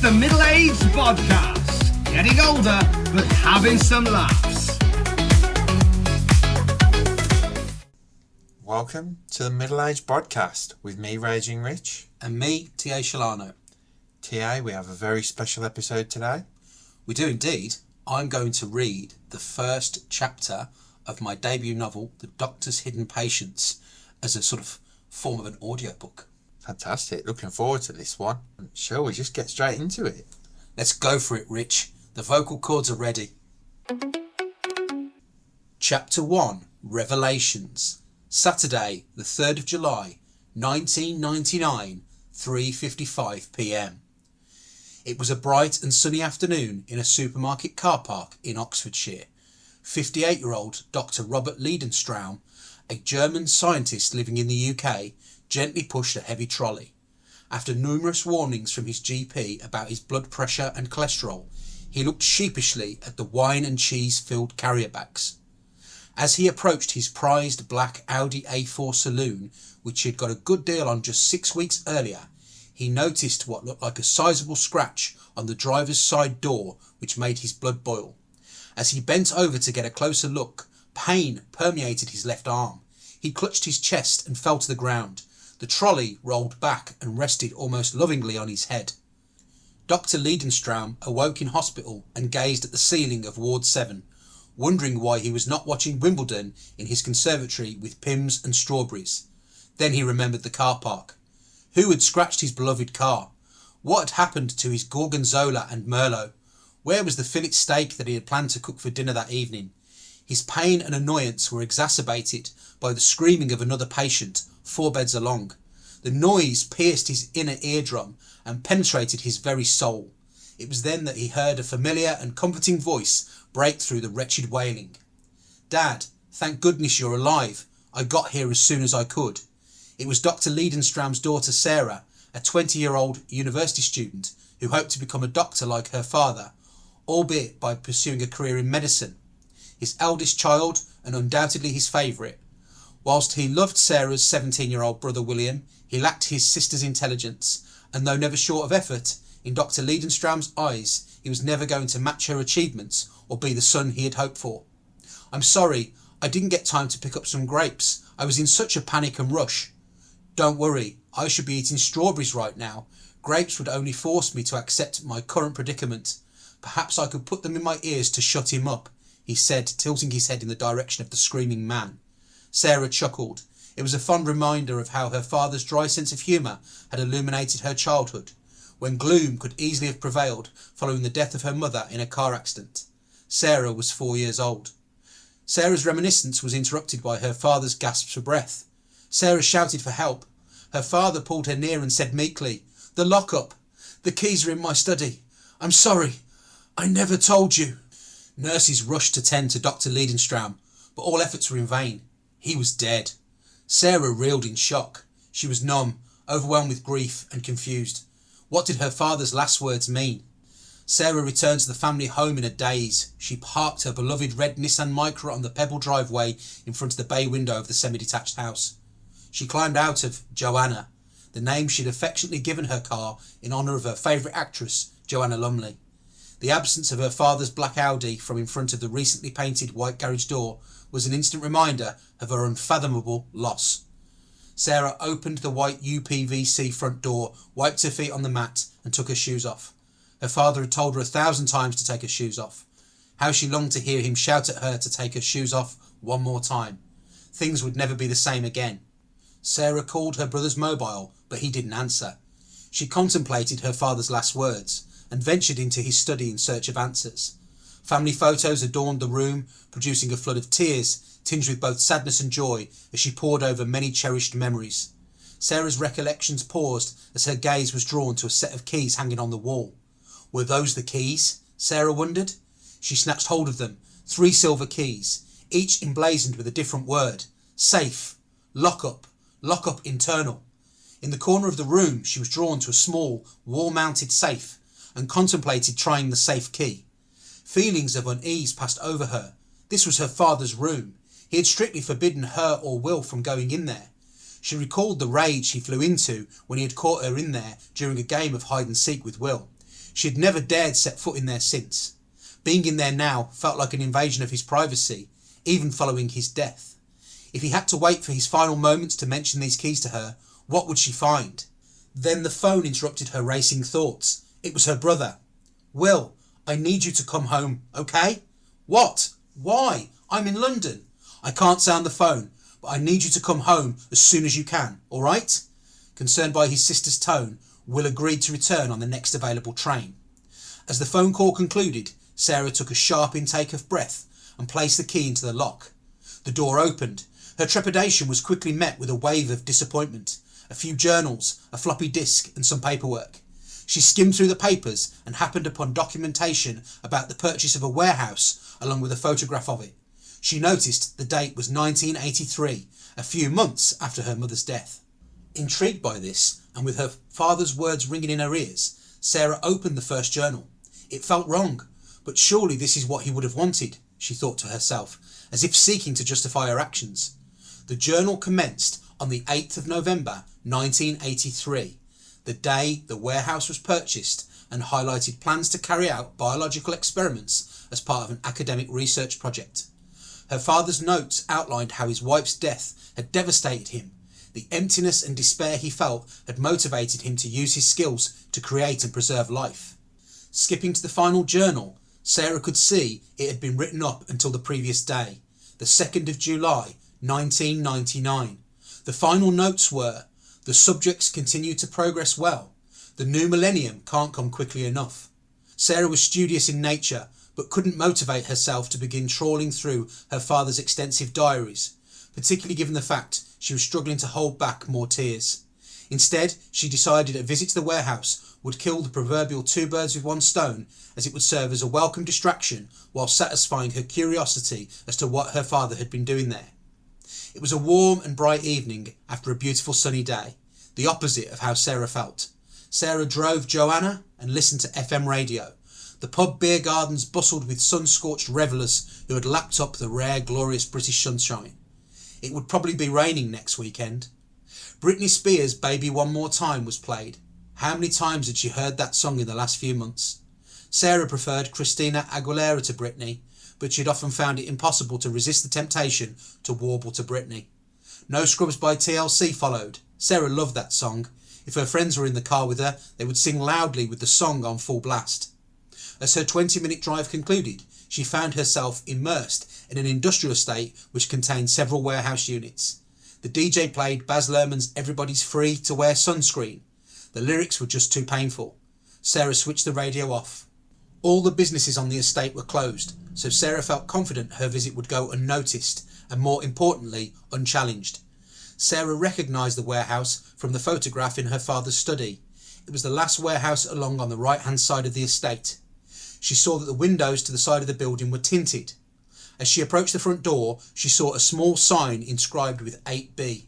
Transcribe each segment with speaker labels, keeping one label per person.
Speaker 1: the Middle-aged Bodcast. Getting older, but having some laughs.
Speaker 2: Welcome to the Middle-aged Bodcast with me, Raging Rich.
Speaker 3: And me, T.A. Shelano.
Speaker 2: T.A., we have a very special episode today.
Speaker 3: We do indeed. I'm going to read the first chapter of my debut novel, The Doctor's Hidden Patients, as a sort of form of an audiobook.
Speaker 2: Fantastic. Looking forward to this one. Shall we just get straight into it?
Speaker 3: Let's go for it, Rich. The vocal cords are ready. Chapter 1, Revelations. Saturday, the 3rd of July, 1999, 3:55 p.m. It was a bright and sunny afternoon in a supermarket car park in Oxfordshire. 58-year-old Dr. Robert Leidenstraum, a German scientist living in the UK, gently pushed a heavy trolley. After numerous warnings from his GP about his blood pressure and cholesterol, he looked sheepishly at the wine and cheese-filled carrier bags. As he approached his prized black Audi A4 saloon, which he had got a good deal on just 6 weeks earlier, he noticed what looked like a sizable scratch on the driver's side door, which made his blood boil. As he bent over to get a closer look, pain permeated his left arm. He clutched his chest and fell to the ground. The trolley rolled back and rested almost lovingly on his head. Dr. Leidenstraum awoke in hospital and gazed at the ceiling of Ward 7, wondering why he was not watching Wimbledon in his conservatory with Pimm's and strawberries. Then he remembered the car park. Who had scratched his beloved car? What had happened to his gorgonzola and merlot? Where was the fillet steak that he had planned to cook for dinner that evening? His pain and annoyance were exacerbated by the screaming of another patient 4 beds along. The noise pierced his inner eardrum and penetrated his very soul. It was then that he heard a familiar and comforting voice break through the wretched wailing. "Dad, thank goodness you're alive. I got here as soon as I could." It was Dr. Leidenstraum's daughter Sarah, a 20-year-old university student who hoped to become a doctor like her father, albeit by pursuing a career in medicine. His eldest child, and undoubtedly his favourite. Whilst he loved Sarah's 17-year-old brother William, he lacked his sister's intelligence, and though never short of effort, in Dr. Leidenstraum's eyes, he was never going to match her achievements or be the son he had hoped for. "I'm sorry, I didn't get time to pick up some grapes. I was in such a panic and rush." "Don't worry, I should be eating strawberries right now. Grapes would only force me to accept my current predicament. Perhaps I could put them in my ears to shut him up," he said, tilting his head in the direction of the screaming man. Sarah chuckled. It was a fond reminder of how her father's dry sense of humour had illuminated her childhood, when gloom could easily have prevailed following the death of her mother in a car accident. Sarah was 4 years old. Sarah's reminiscence was interrupted by her father's gasps for breath. Sarah shouted for help. Her father pulled her near and said meekly, "The lock-up. The keys are in my study. I'm sorry. I never told you." Nurses rushed to tend to Dr. Leidenstraum, but all efforts were in vain. He was dead. Sarah reeled in shock. She was numb, overwhelmed with grief and confused. What did her father's last words mean? Sarah returned to the family home in a daze. She parked her beloved red Nissan Micra on the pebble driveway in front of the bay window of the semi-detached house. She climbed out of Joanna, the name she'd affectionately given her car in honour of her favourite actress, Joanna Lumley. The absence of her father's black Audi from in front of the recently painted white garage door was an instant reminder of her unfathomable loss. Sarah opened the white UPVC front door, wiped her feet on the mat and took her shoes off. Her father had told her 1,000 times to take her shoes off. How she longed to hear him shout at her to take her shoes off one more time. Things would never be the same again. Sarah called her brother's mobile, but he didn't answer. She contemplated her father's last words and ventured into his study in search of answers. Family photos adorned the room, producing a flood of tears, tinged with both sadness and joy as she pored over many cherished memories. Sarah's recollections paused as her gaze was drawn to a set of keys hanging on the wall. Were those the keys? Sarah wondered. She snatched hold of them, 3 silver keys, each emblazoned with a different word. Safe, lock-up, lock-up internal. In the corner of the room, she was drawn to a small, wall-mounted safe and contemplated trying the safe key. Feelings of unease passed over her. This was her father's room. He had strictly forbidden her or Will from going in there. She recalled the rage he flew into when he had caught her in there during a game of hide-and-seek with Will. She had never dared set foot in there since. Being in there now felt like an invasion of his privacy, even following his death. If he had to wait for his final moments to mention these keys to her, what would she find? Then the phone interrupted her racing thoughts. It was her brother. "Will, I need you to come home, okay?" "What? Why? I'm in London." "I can't sound the phone, but I need you to come home as soon as you can, all right?" Concerned by his sister's tone, Will agreed to return on the next available train. As the phone call concluded, Sarah took a sharp intake of breath and placed the key into the lock. The door opened. Her trepidation was quickly met with a wave of disappointment. A few journals, a floppy disk and some paperwork. She skimmed through the papers and happened upon documentation about the purchase of a warehouse along with a photograph of it. She noticed the date was 1983, a few months after her mother's death. Intrigued by this, and with her father's words ringing in her ears, Sarah opened the first journal. It felt wrong, but surely this is what he would have wanted, she thought to herself, as if seeking to justify her actions. The journal commenced on the 8th of November 1983, the day the warehouse was purchased, and highlighted plans to carry out biological experiments as part of an academic research project. Her father's notes outlined how his wife's death had devastated him. The emptiness and despair he felt had motivated him to use his skills to create and preserve life. Skipping to the final journal, Sarah could see it had been written up until the previous day, the 2nd of July 1999. The final notes were, "The subjects continue to progress well. The new millennium can't come quickly enough." Sarah was studious in nature, but couldn't motivate herself to begin trawling through her father's extensive diaries, particularly given the fact she was struggling to hold back more tears. Instead, she decided a visit to the warehouse would kill the proverbial two birds with one stone, as it would serve as a welcome distraction while satisfying her curiosity as to what her father had been doing there. It was a warm and bright evening after a beautiful sunny day, the opposite of how Sarah felt. Sarah drove Joanna and listened to FM radio. The pub beer gardens bustled with sun-scorched revellers who had lapped up the rare, glorious British sunshine. It would probably be raining next weekend. Britney Spears' Baby One More Time was played. How many times had she heard that song in the last few months? Sarah preferred Christina Aguilera to Britney, but she had often found it impossible to resist the temptation to warble to Britney. No Scrubs by TLC followed. Sarah loved that song. If her friends were in the car with her, they would sing loudly with the song on full blast. As her 20-minute drive concluded, she found herself immersed in an industrial estate which contained several warehouse units. The DJ played Baz Luhrmann's "Everybody's Free to Wear Sunscreen." The lyrics were just too painful. Sarah switched the radio off. All the businesses on the estate were closed, so Sarah felt confident her visit would go unnoticed and, more importantly, unchallenged. Sarah recognised the warehouse from the photograph in her father's study. It was the last warehouse along on the right-hand side of the estate. She saw that the windows to the side of the building were tinted. As she approached the front door, she saw a small sign inscribed with 8B.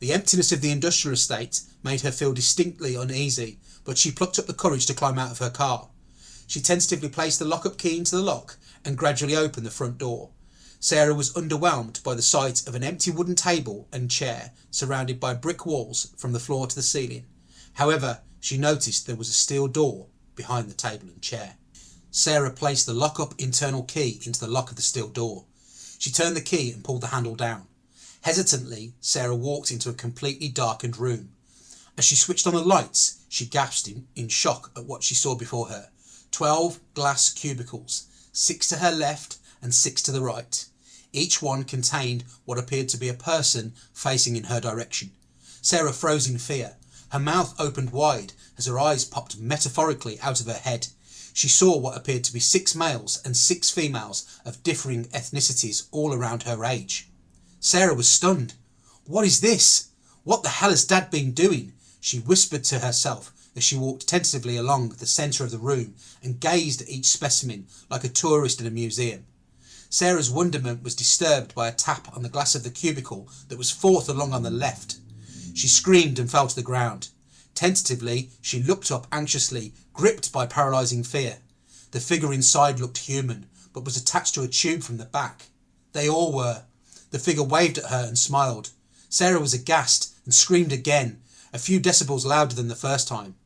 Speaker 3: The emptiness of the industrial estate made her feel distinctly uneasy, but she plucked up the courage to climb out of her car. She tentatively placed the lock-up key into the lock and gradually opened the front door. Sarah was underwhelmed by the sight of an empty wooden table and chair surrounded by brick walls from the floor to the ceiling. However, she noticed there was a steel door behind the table and chair. Sarah placed the lock-up internal key into the lock of the steel door. She turned the key and pulled the handle down. Hesitantly, Sarah walked into a completely darkened room. As she switched on the lights, she gasped in shock at what she saw before her. 12 glass cubicles, 6 to her left and 6 to the right. Each one contained what appeared to be a person facing in her direction. Sarah froze in fear. Her mouth opened wide as her eyes popped metaphorically out of her head. She saw what appeared to be 6 males and 6 females of differing ethnicities all around her age. Sarah was stunned. "What is this? What the hell has Dad been doing?" she whispered to herself as she walked tentatively along the centre of the room and gazed at each specimen like a tourist in a museum. Sarah's wonderment was disturbed by a tap on the glass of the cubicle that was fourth along on the left. She screamed and fell to the ground. Tentatively, she looked up anxiously, gripped by paralysing fear. The figure inside looked human, but was attached to a tube from the back. They all were. The figure waved at her and smiled. Sarah was aghast and screamed again, a few decibels louder than the first time.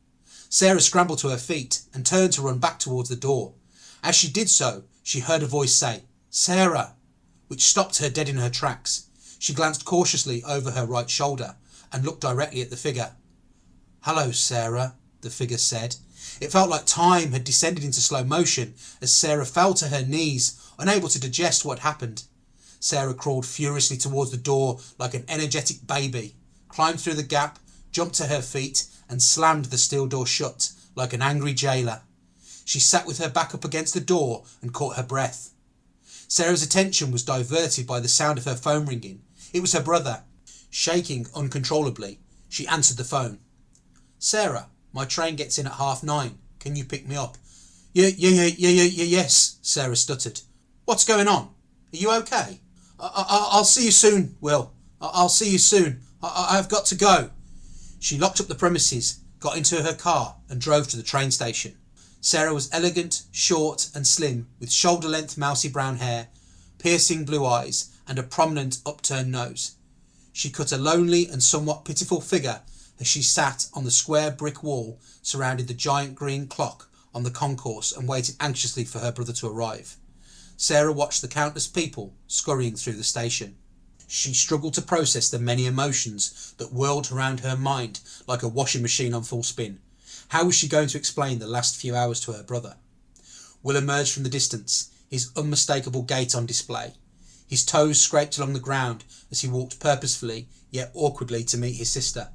Speaker 3: Sarah scrambled to her feet and turned to run back towards the door. As she did so, she heard a voice say, "Sarah," which stopped her dead in her tracks. She glanced cautiously over her right shoulder and looked directly at the figure. "Hello, Sarah," the figure said. It felt like time had descended into slow motion as Sarah fell to her knees, unable to digest what happened. Sarah crawled furiously towards the door like an energetic baby, climbed through the gap, jumped to her feet and slammed the steel door shut like an angry jailer. She sat with her back up against the door and caught her breath. Sarah's attention was diverted by the sound of her phone ringing. It was her brother. Shaking uncontrollably, she answered the phone. "Sarah, my train gets in at 9:30. Can you pick me up?" Yes, Sarah stuttered. "What's going on? Are you okay?" I'll see you soon, Will. I'll see you soon. I've got to go." She locked up the premises, got into her car and drove to the train station. Sarah was elegant, short and slim, with shoulder-length mousy brown hair, piercing blue eyes and a prominent upturned nose. She cut a lonely and somewhat pitiful figure as she sat on the square brick wall surrounding the giant green clock on the concourse and waited anxiously for her brother to arrive. Sarah watched the countless people scurrying through the station. She struggled to process the many emotions that whirled around her mind like a washing machine on full spin. How was she going to explain the last few hours to her brother? Will emerged from the distance, his unmistakable gait on display. His toes scraped along the ground as he walked purposefully yet awkwardly to meet his sister.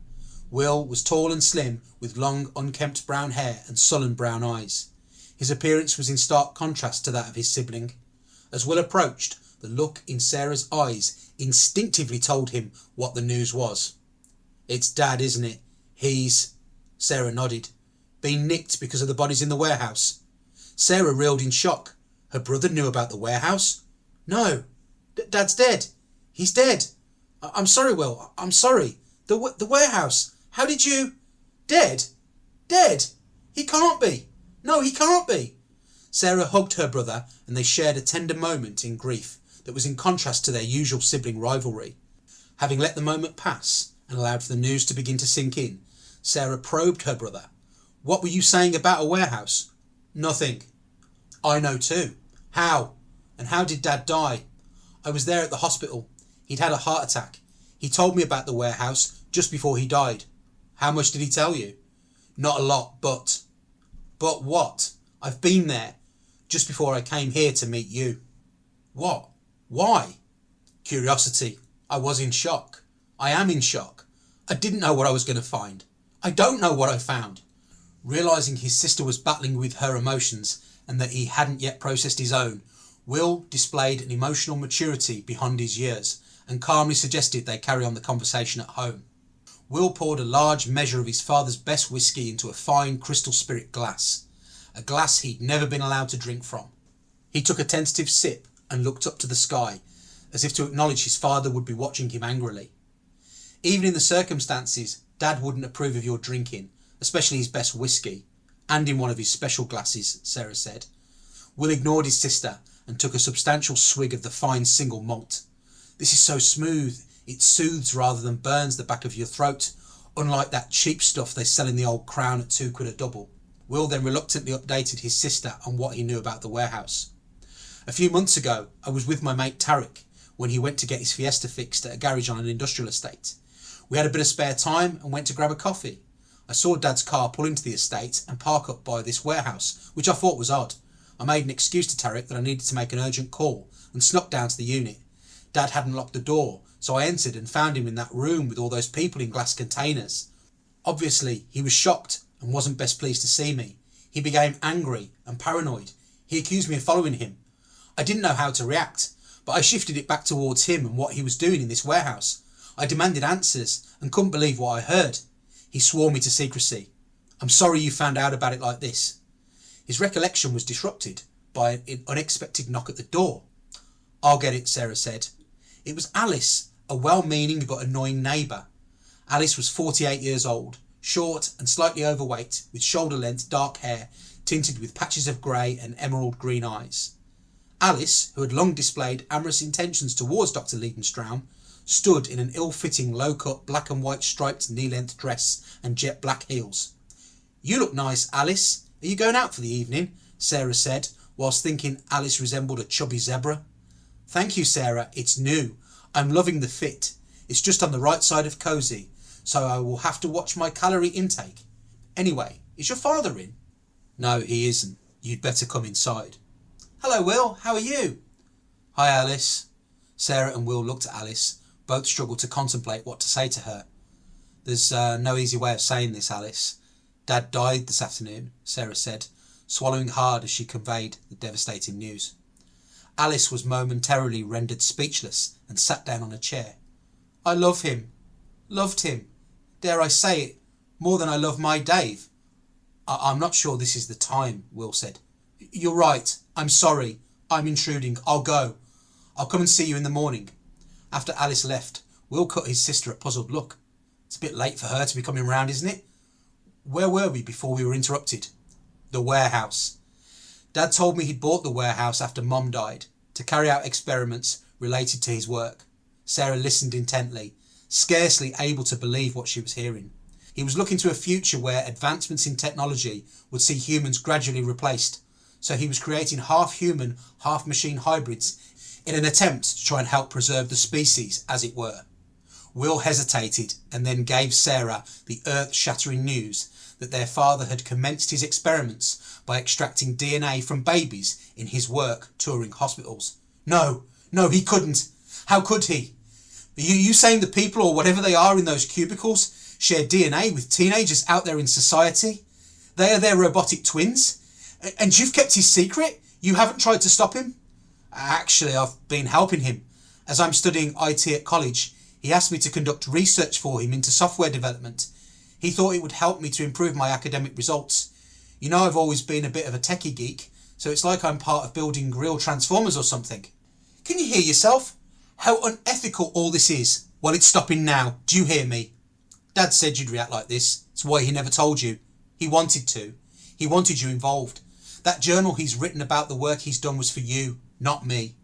Speaker 3: Will was tall and slim, with long unkempt brown hair and sullen brown eyes. His appearance was in stark contrast to that of his sibling. As Will approached, the look in Sarah's eyes instinctively told him what the news was. "It's Dad, isn't it? He's..." Sarah nodded. "Been nicked because of the bodies in the warehouse?" Sarah reeled in shock. Her brother knew about the warehouse? "No, Dad's dead. He's dead. I'm sorry, Will. I'm sorry. The warehouse. How did you..." "Dead? Dead? He can't be. No, he can't be." Sarah hugged her brother and they shared a tender moment in grief that was in contrast to their usual sibling rivalry. Having let the moment pass and allowed for the news to begin to sink in, Sarah probed her brother. "What were you saying about a warehouse?" "Nothing." "I know too. How? And how did Dad die?" "I was there at the hospital. He'd had a heart attack. He told me about the warehouse just before he died." "How much did he tell you?" "Not a lot, but..." "But what?" "I've been there just before I came here to meet you." "What? Why?" "Curiosity. I was in shock. I am in shock. I didn't know what I was going to find. I don't know what I found." Realising his sister was battling with her emotions and that he hadn't yet processed his own, Will displayed an emotional maturity beyond his years and calmly suggested they carry on the conversation at home. Will poured a large measure of his father's best whiskey into a fine crystal spirit glass, a glass he'd never been allowed to drink from. He took a tentative sip and looked up to the sky, as if to acknowledge his father would be watching him angrily. "Even in the circumstances, Dad wouldn't approve of your drinking, especially his best whiskey, and in one of his special glasses," Sarah said. Will ignored his sister and took a substantial swig of the fine single malt. "This is so smooth, it soothes rather than burns the back of your throat, unlike that cheap stuff they sell in the Old Crown at £2 a double." Will then reluctantly updated his sister on what he knew about the warehouse. "A few months ago, I was with my mate Tarek when he went to get his Fiesta fixed at a garage on an industrial estate. We had a bit of spare time and went to grab a coffee. I saw Dad's car pull into the estate and park up by this warehouse, which I thought was odd. I made an excuse to Tarek that I needed to make an urgent call and snuck down to the unit. Dad hadn't locked the door, so I entered and found him in that room with all those people in glass containers. Obviously, he was shocked and wasn't best pleased to see me. He became angry and paranoid. He accused me of following him. I didn't know how to react, but I shifted it back towards him and what he was doing in this warehouse. I demanded answers and couldn't believe what I heard. He swore me to secrecy. I'm sorry you found out about it like this." His recollection was disrupted by an unexpected knock at the door. "I'll get it," Sarah said. It was Alice, a well-meaning but annoying neighbour. Alice was 48 years old, short and slightly overweight, with shoulder-length dark hair tinted with patches of grey and emerald green eyes. Alice, who had long displayed amorous intentions towards Dr. Leidenstraum, stood in an ill-fitting low-cut black and white striped knee-length dress and jet black heels. "You look nice, Alice. Are you going out for the evening?" Sarah said, whilst thinking Alice resembled a chubby zebra. "Thank you, Sarah. It's new. I'm loving the fit. It's just on the right side of cosy, so I will have to watch my calorie intake. Anyway, is your father in?" "No, he isn't. You'd better come inside." "Hello, Will. How are you?" "Hi, Alice." Sarah and Will looked at Alice. Both struggled to contemplate what to say to her. "There's no easy way of saying this, Alice. Dad died this afternoon," Sarah said, swallowing hard as she conveyed the devastating news. Alice was momentarily rendered speechless and sat down on a chair. "I love him. Loved him. Dare I say it, more than I love my Dave." I'm not sure this is the time," Will said. "You're right. I'm sorry. I'm intruding. I'll go. I'll come and see you in the morning." After Alice left, Will cut his sister a puzzled look. "It's a bit late for her to be coming round, isn't it? Where were we before we were interrupted?" "The warehouse. Dad told me he'd bought the warehouse after Mom died, to carry out experiments related to his work." Sarah listened intently, scarcely able to believe what she was hearing. He was looking to a future where advancements in technology would see humans gradually replaced, so he was creating half-human, half-machine hybrids in an attempt to try and help preserve the species, as it were. Will hesitated and then gave Sarah the earth-shattering news that their father had commenced his experiments by extracting DNA from babies in his work touring hospitals. No, he couldn't. How could he? Are you saying the people, or whatever they are in those cubicles, share DNA with teenagers out there in society? They are their robotic twins? And you've kept his secret? You haven't tried to stop him? Actually, I've been helping him. As I'm studying IT at college, he asked me to conduct research for him into software development. He thought it would help me to improve my academic results. You know, I've always been a bit of a techie geek, so it's like I'm part of building real transformers or something. Can you hear yourself? How unethical all this is. Well, it's stopping now. Do you hear me? Dad said you'd react like this. It's why he never told you. He wanted to. He wanted you involved. That journal he's written about the work he's done was for you, not me.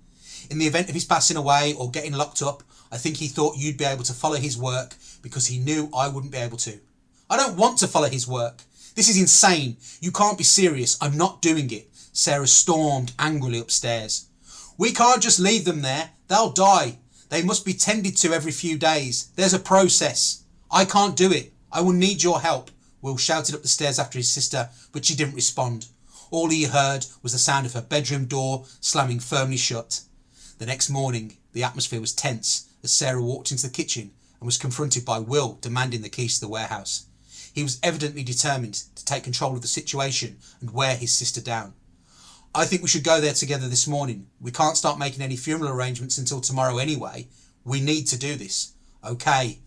Speaker 3: In the event of his passing away or getting locked up, I think he thought you'd be able to follow his work because he knew I wouldn't be able to. I don't want to follow his work. This is insane. You can't be serious. I'm not doing it. Sarah stormed angrily upstairs. We can't just leave them there. They'll die. They must be tended to every few days. There's a process. I can't do it. I will need your help. Will shouted up the stairs after his sister, but she didn't respond. All he heard was the sound of her bedroom door slamming firmly shut. The next morning, the atmosphere was tense as Sarah walked into the kitchen and was confronted by Will demanding the keys to the warehouse. He was evidently determined to take control of the situation and wear his sister down. I think we should go there together this morning. We can't start making any funeral arrangements until tomorrow anyway. We need to do this. Okay.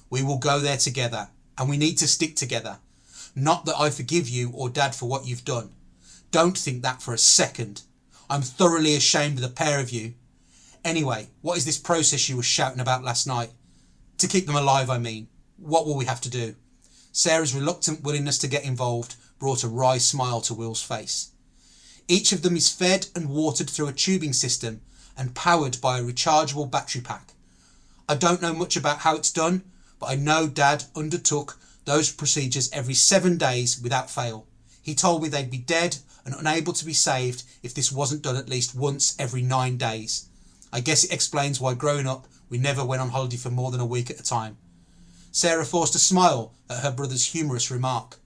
Speaker 3: We will go there together, and we need to stick together. Not that I forgive you or Dad for what you've done. Don't think that for a second. I'm thoroughly ashamed of the pair of you. Anyway, what is this process you were shouting about last night? To keep them alive, I mean. What will we have to do? Sarah's reluctant willingness to get involved brought a wry smile to Will's face. Each of them is fed and watered through a tubing system and powered by a rechargeable battery pack. I don't know much about how it's done, but I know Dad undertook those procedures every 7 days without fail. He told me they'd be dead and unable to be saved if this wasn't done at least once every 9 days. I guess it explains why growing up we never went on holiday for more than a week at a time. Sarah forced a smile at her brother's humorous remark.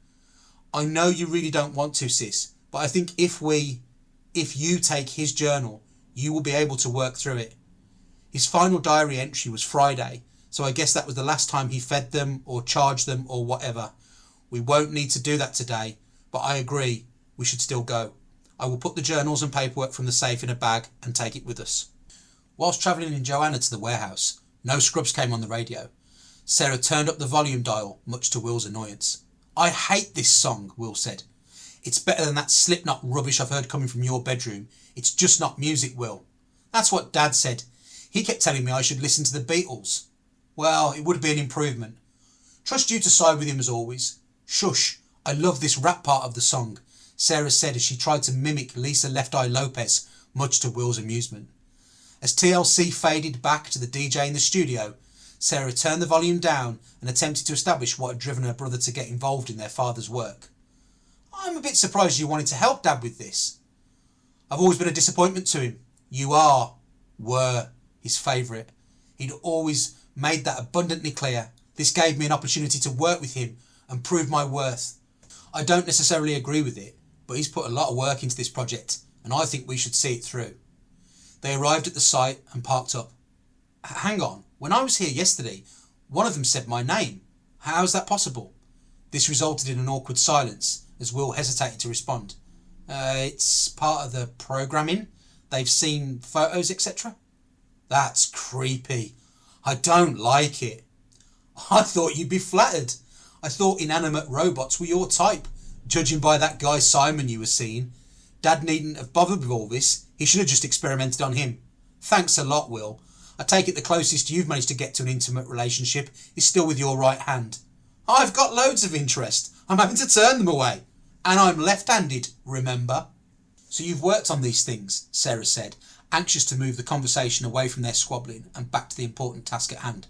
Speaker 3: I know you really don't want to, sis, but I think if you take his journal, you will be able to work through it. His final diary entry was Friday, so I guess that was the last time he fed them or charged them or whatever. We won't need to do that today, but I agree, we should still go. I will put the journals and paperwork from the safe in a bag and take it with us. Whilst travelling in Joanna to the warehouse, no Scrubs came on the radio. Sarah turned up the volume dial, much to Will's annoyance. I hate this song, Will said. It's better than that Slipknot rubbish I've heard coming from your bedroom. It's just not music, Will. That's what Dad said. He kept telling me I should listen to the Beatles. Well, it would be an improvement. Trust you to side with him as always. Shush, I love this rap part of the song, Sarah said as she tried to mimic Lisa Left Eye Lopez, much to Will's amusement. As TLC faded back to the DJ in the studio, Sarah turned the volume down and attempted to establish what had driven her brother to get involved in their father's work. I'm a bit surprised you wanted to help Dad with this. I've always been a disappointment to him. You were his favourite. He'd always made that abundantly clear. This gave me an opportunity to work with him and prove my worth. I don't necessarily agree with it, but he's put a lot of work into this project and I think we should see it through. They arrived at the site and parked up. Hang on, when I was here yesterday, one of them said my name. How's that possible? This resulted in an awkward silence as Will hesitated to respond. It's part of the programming. They've seen photos, etc. That's creepy. I don't like it. I thought you'd be flattered. I thought inanimate robots were your type, judging by that guy Simon you were seeing. Dad needn't have bothered with all this. He should have just experimented on him. Thanks a lot, Will. I take it the closest you've managed to get to an intimate relationship is still with your right hand. I've got loads of interest. I'm having to turn them away. And I'm left-handed, remember? So you've worked on these things, Sarah said, anxious to move the conversation away from their squabbling and back to the important task at hand.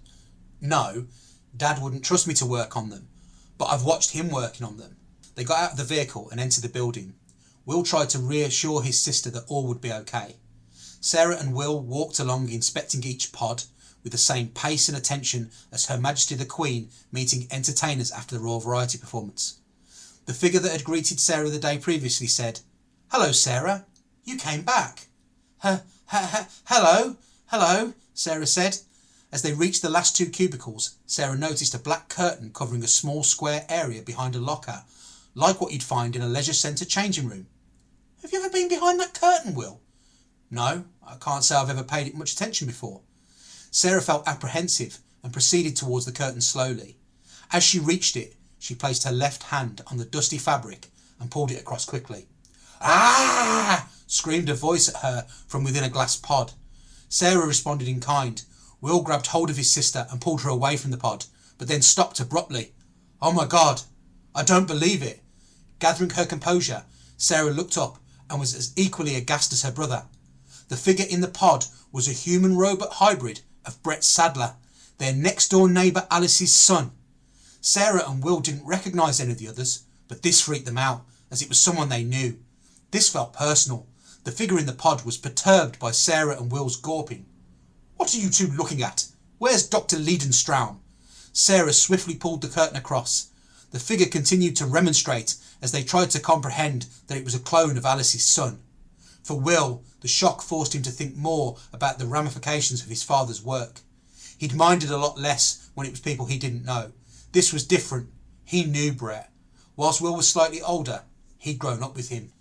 Speaker 3: No, Dad wouldn't trust me to work on them, but I've watched him working on them. They got out of the vehicle and entered the building. Will tried to reassure his sister that all would be okay. Sarah and Will walked along inspecting each pod with the same pace and attention as Her Majesty the Queen meeting entertainers after the Royal Variety performance. The figure that had greeted Sarah the day previously said, "Hello, Sarah. You came back." Hello, Sarah said. As they reached the last two cubicles, Sarah noticed a black curtain covering a small square area behind a locker, like what you'd find in a leisure centre changing room. Have you ever been behind that curtain, Will? No, I can't say I've ever paid it much attention before. Sarah felt apprehensive and proceeded towards the curtain slowly. As she reached it, she placed her left hand on the dusty fabric and pulled it across quickly. "Ah!" screamed a voice at her from within a glass pod. Sarah responded in kind. Will grabbed hold of his sister and pulled her away from the pod, but then stopped abruptly. "Oh my God, I don't believe it." Gathering her composure, Sarah looked up and was as equally aghast as her brother. The figure in the pod was a human-robot hybrid of Brett Sadler, their next-door neighbour Alice's son. Sarah and Will didn't recognise any of the others, but this freaked them out, as it was someone they knew. This felt personal. The figure in the pod was perturbed by Sarah and Will's gawping. "What are you two looking at? Where's Dr. Leidenstraum?" Sarah swiftly pulled the curtain across. The figure continued to remonstrate as they tried to comprehend that it was a clone of Alice's son. For Will, the shock forced him to think more about the ramifications of his father's work. He'd minded a lot less when it was people he didn't know. This was different. He knew Brett. Whilst Will was slightly older, he'd grown up with him.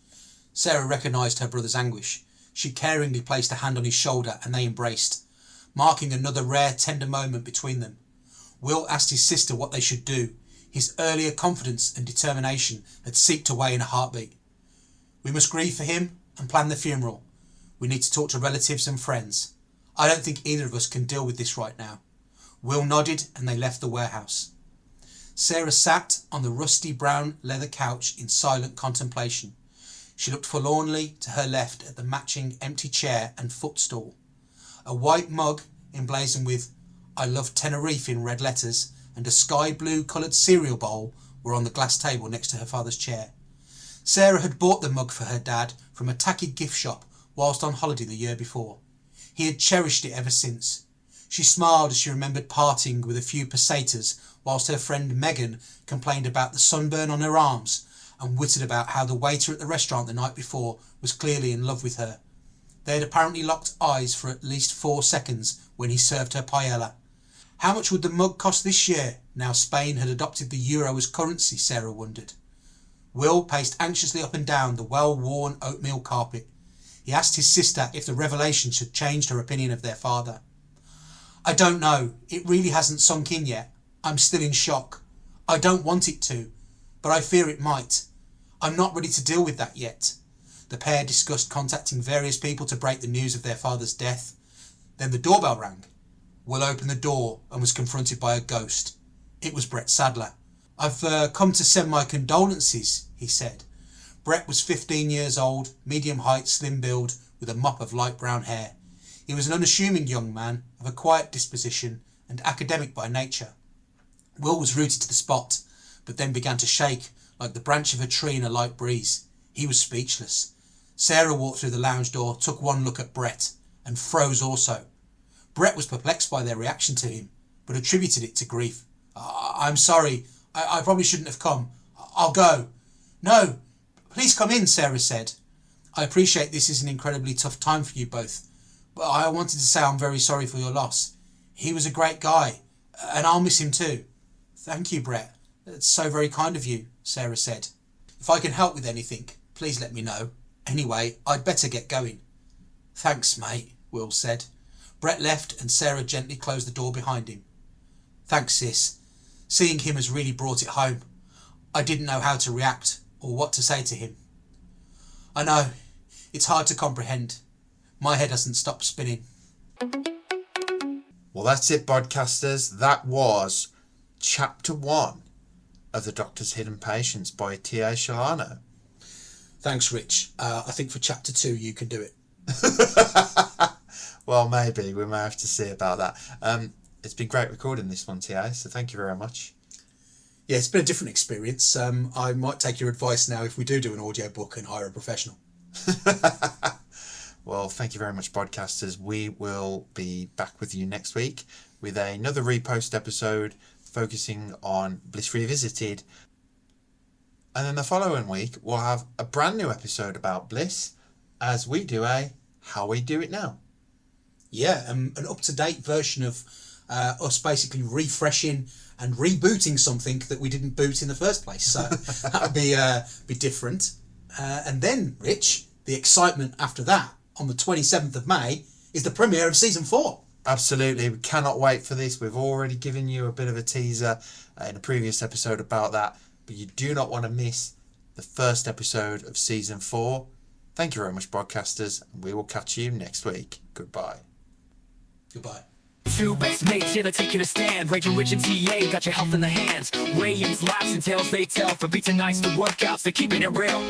Speaker 3: Sarah recognised her brother's anguish. She caringly placed a hand on his shoulder and they embraced, marking another rare tender moment between them. Will asked his sister what they should do. His earlier confidence and determination had seeped away in a heartbeat. "We must grieve for him and plan the funeral. We need to talk to relatives and friends. I don't think either of us can deal with this right now." Will nodded and they left the warehouse. Sarah sat on the rusty brown leather couch in silent contemplation. She looked forlornly to her left at the matching empty chair and footstool. A white mug emblazoned with "I love Tenerife" in red letters and a sky blue coloured cereal bowl were on the glass table next to her father's chair. Sarah had bought the mug for her dad from a tacky gift shop whilst on holiday the year before. He had cherished it ever since. She smiled as she remembered parting with a few pesetas whilst her friend Megan complained about the sunburn on her arms and witted about how the waiter at the restaurant the night before was clearly in love with her. They had apparently locked eyes for at least 4 seconds when he served her paella. How much would the mug cost this year, now Spain had adopted the euro as currency, Sarah wondered. Will paced anxiously up and down the well-worn oatmeal carpet. He asked his sister if the revelations had changed her opinion of their father. "I don't know. It really hasn't sunk in yet. I'm still in shock. I don't want it to, but I fear it might. I'm not ready to deal with that yet." The pair discussed contacting various people to break the news of their father's death. Then the doorbell rang. Will opened the door and was confronted by a ghost. It was Brett Sadler. "I've come to send my condolences," he said. Brett was 15 years old, medium height, slim build, with a mop of light brown hair. He was an unassuming young man of a quiet disposition and academic by nature. Will was rooted to the spot, but then began to shake like the branch of a tree in a light breeze. He was speechless. Sarah walked through the lounge door, took one look at Brett, and froze also. Brett was perplexed by their reaction to him, but attributed it to grief. I'm sorry, I probably shouldn't have come. I'll go. No, please come in, Sarah said. I appreciate this is an incredibly tough time for you both, but I wanted to say I'm very sorry for your loss. He was a great guy, and I'll miss him too. Thank you, Brett. That's so very kind of you, Sarah said. If I can help with anything, please let me know. Anyway, I'd better get going. Thanks, mate, Will said. Brett left and Sarah gently closed the door behind him. Thanks, sis. Seeing him has really brought it home. I didn't know how to react or what to say to him. I know, it's hard to comprehend. My head hasn't stopped spinning.
Speaker 2: Well, that's it, podcasters. That was Chapter 1 of The Doctor's Hidden Patients by T.A. Shelano.
Speaker 3: Thanks, Rich. I think for Chapter 2 you can do it.
Speaker 2: Well, maybe. We may have to see about that. It's been great recording this one, T.A., so thank you very much.
Speaker 3: Yeah, it's been a different experience. I might take your advice now if we do an audiobook and hire a professional.
Speaker 2: Well, thank you very much, podcasters. We will be back with you next week with another repost episode focusing on Bliss Revisited. And then the following week, we'll have a brand new episode about Bliss as we do a How We Do It Now. Yeah,
Speaker 3: an up-to-date version of us basically refreshing and rebooting something that we didn't boot in the first place. So that would be different. And then, Rich, the excitement after that on the 27th of May is the premiere of Season 4.
Speaker 2: Absolutely. We cannot wait for this. We've already given you a bit of a teaser in a previous episode about that. But you do not want to miss the first episode of Season 4. Thank you very much, broadcasters, and we will catch you next week. Goodbye.
Speaker 3: Goodbye.
Speaker 4: Two best mates, yeah, they take you to stand. Rachel, Rich, and TA got your health in the hands. Williams, laughs, and tales they tell. For beats and nights, the workouts, they're keeping it real.